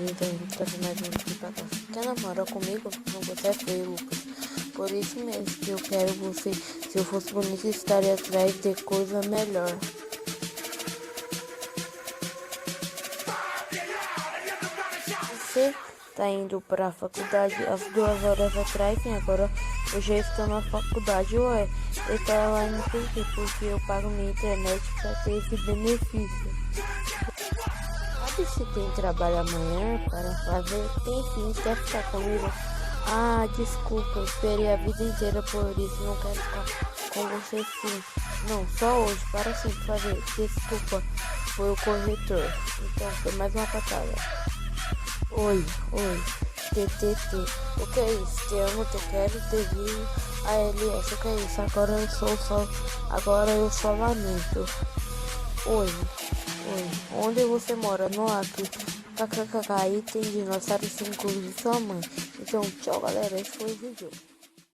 então vou trazer mais um aqui pra casa. Quer namorar comigo? Não, você é feio, Lucas. Por isso mesmo que eu quero você. Se eu fosse bonito, estaria atrás de coisa melhor. Você tá indo pra faculdade às 2 horas atrás, e agora eu já estou na faculdade. Ué, eu tava lá indo por quê? Porque eu pago minha internet pra ter esse benefício. Sabe se tem trabalho amanhã para fazer? Tem sim, quer ficar comigo? Ah, desculpa, eu esperei a vida inteira por isso, não quero ficar com você sim. Não, só hoje, para sempre fazer. Desculpa, foi o corretor. Então, foi mais uma patada. Oi, TTT. O que é isso? Te amo, te quero, te vivo. ALS, o que é isso? Agora eu só lamento. Oi, onde você mora? No Acre. KKKK, aí tem dinossauro 5 de sua mãe. Então, tchau galera, esse foi o vídeo.